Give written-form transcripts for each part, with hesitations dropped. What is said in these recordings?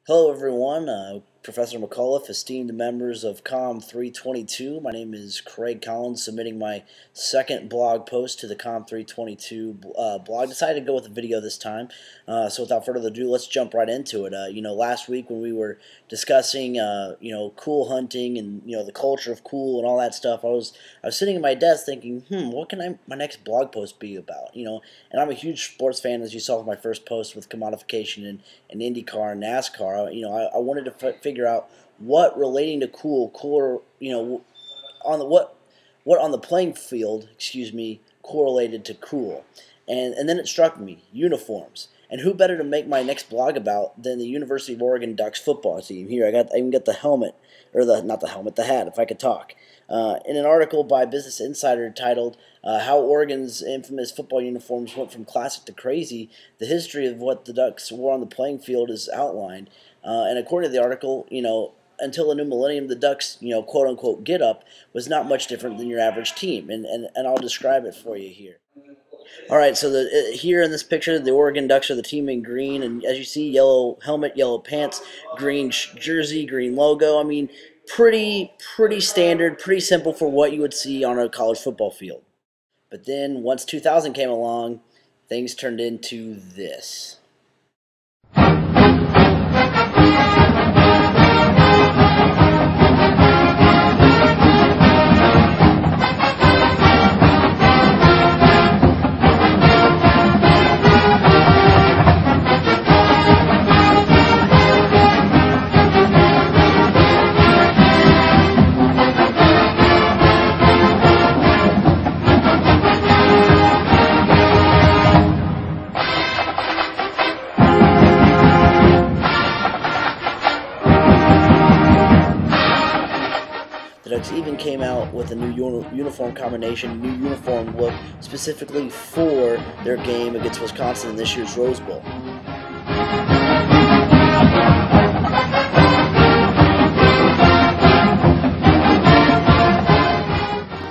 Hello everyone, Professor McAuliffe, esteemed members of Comm 322. My name is Craig Collins, submitting my second blog post to the Comm 322 blog. Decided to go with a video this time, so without further ado, let's jump right into it. Last week when we were discussing, cool hunting and the culture of cool and all that stuff, I was sitting at my desk thinking, what can my next blog post be about? And I'm a huge sports fan, as you saw with my first post with commodification and IndyCar and NASCAR. I wanted to figure out what relating to cooler, on the what on the playing field, correlated to cool. And then it struck me, uniforms. And who better to make my next blog about than the University of Oregon Ducks football team? Here, I even got the helmet, or not the helmet, the hat, if I could talk. In an article by Business Insider titled How Oregon's Infamous Football Uniforms Went from Classic to Crazy, the history of what the Ducks wore on the playing field is outlined. And according to the article, until the new millennium, the Ducks, quote-unquote, get-up was not much different than your average team. And I'll describe it for you here. All right, so here in this picture, the Oregon Ducks are the team in green, and as you see, yellow helmet, yellow pants, green jersey, green logo. I mean, pretty standard, pretty simple for what you would see on a college football field. But then once 2000 came along, things turned into this. The Ducks even came out with a new uniform combination, new uniform look, specifically for their game against Wisconsin in this year's Rose Bowl.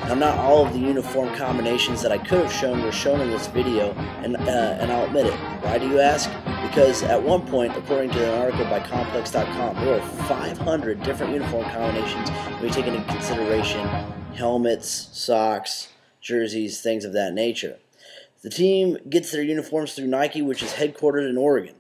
Now, not all of the uniform combinations that I could have shown were shown in this video, and I'll admit it. Why do you ask? Because at one point, according to an article by Complex.com, there were 500 different uniform combinations when you take into consideration helmets, socks, jerseys, things of that nature. The team gets their uniforms through Nike, which is headquartered in Oregon.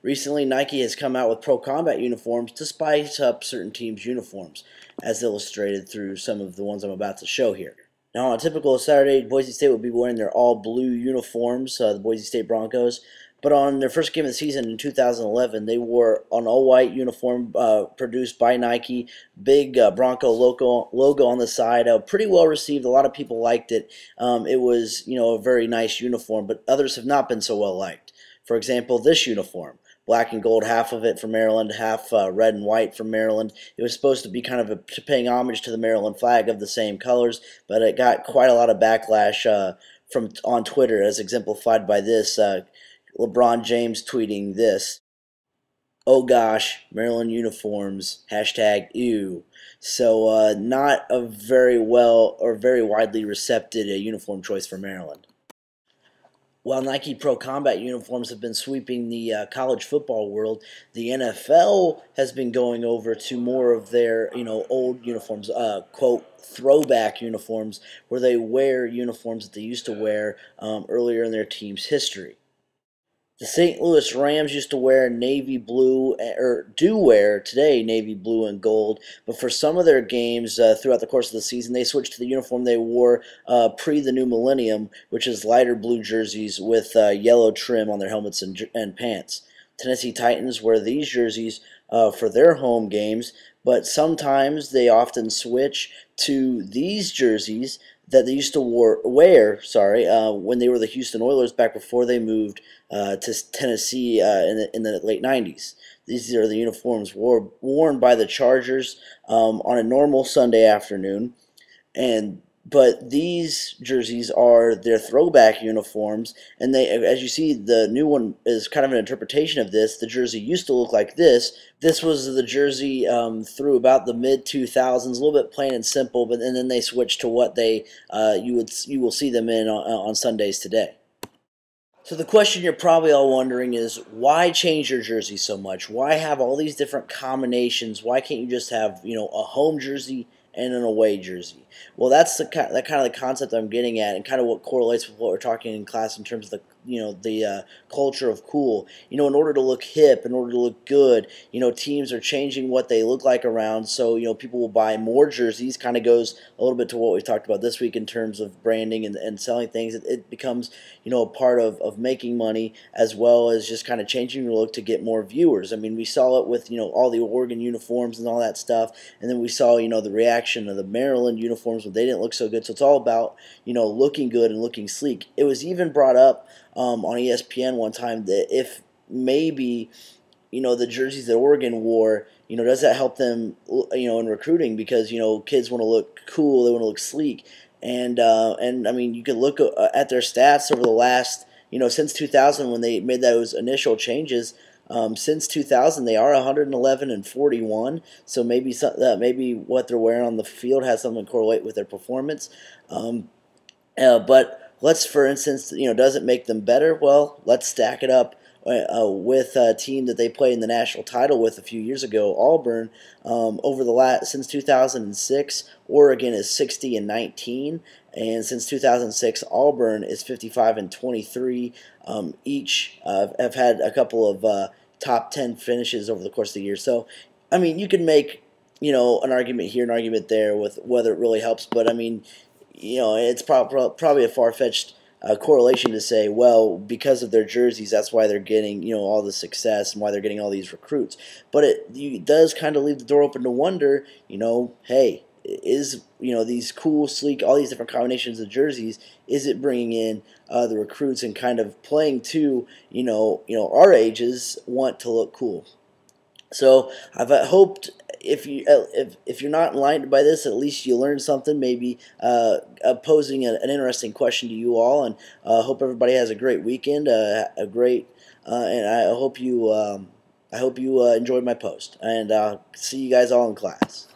Recently, Nike has come out with pro combat uniforms to spice up certain teams' uniforms, as illustrated through some of the ones I'm about to show here. Now, on a typical Saturday, Boise State would be wearing their all-blue uniforms, the Boise State Broncos. But on their first game of the season in 2011, they wore an all-white uniform produced by Nike, big Bronco logo on the side. Pretty well received. A lot of people liked it. It was, a very nice uniform, but others have not been so well liked. For example, this uniform. Black and gold, half of it from Maryland, half red and white from Maryland. It was supposed to be kind of paying homage to the Maryland flag of the same colors, but it got quite a lot of backlash on Twitter, as exemplified by this. LeBron James tweeting this: "Oh gosh, Maryland uniforms, #ew." So not a very well or very widely received uniform choice for Maryland. While Nike Pro Combat uniforms have been sweeping the college football world, the NFL has been going over to more of their, old uniforms, quote, throwback uniforms, where they wear uniforms that they used to wear earlier in their team's history. The St. Louis Rams used to wear navy blue, or do wear today navy blue and gold, but for some of their games throughout the course of the season, they switched to the uniform they wore pre the new millennium, which is lighter blue jerseys with yellow trim on their helmets and pants. Tennessee Titans wear these jerseys for their home games, but sometimes they often switch to these jerseys that they used to wear when they were the Houston Oilers back before they moved to Tennessee in the late 90s. These are the uniforms worn by the Chargers on a normal Sunday afternoon, but these jerseys are their throwback uniforms, and as you see, the new one is kind of an interpretation of this. The jersey used to look like this. This was the jersey through about the mid-2000s, a little bit plain and simple, and then they switched to what you will see them in on Sundays today. So the question you're probably all wondering is, why change your jersey so much? Why have all these different combinations? Why can't you just have, a home jersey and an away jersey? Well, that's that kind of the concept I'm getting at, and kind of what correlates with what we're talking in class in terms of the culture of cool. In order to look hip, in order to look good, teams are changing what they look like around, so people will buy more jerseys. Kind of goes a little bit to what we talked about this week in terms of branding and selling things. It becomes a part of making money, as well as just kind of changing your look to get more viewers. I mean, we saw it with all the Oregon uniforms and all that stuff, and then we saw the reaction of the Maryland uniforms when they didn't look so good. So it's all about looking good and looking sleek. It was even brought up on ESPN one time that if maybe the jerseys that Oregon wore, does that help them, in recruiting? Because kids want to look cool, they want to look sleek, and I mean, you could look at their stats over the last, since 2000 when they made those initial changes. Since 2000, they are 111 and 41. So maybe what they're wearing on the field has something to correlate with their performance. But let's, for instance, does it make them better? Well, let's stack it up with a team that they played in the national title with a few years ago, Auburn. Over the since 2006, Oregon is 60 and 19, and since 2006, Auburn is 55 and 23. Each have had a couple of top 10 finishes over the course of the year. So, I mean, you can make an argument here, an argument there with whether it really helps, but I mean, it's probably a far-fetched correlation to say, well, because of their jerseys, that's why they're getting, all the success and why they're getting all these recruits. But it does kind of leave the door open to wonder, hey, is, these cool, sleek, all these different combinations of jerseys, is it bringing in the recruits and kind of playing to, our ages want to look cool? So I've hoped if you're not enlightened by this, at least you learned something. Maybe posing an interesting question to you all, and hope everybody has a great weekend. And I hope you enjoyed my post, and see you guys all in class.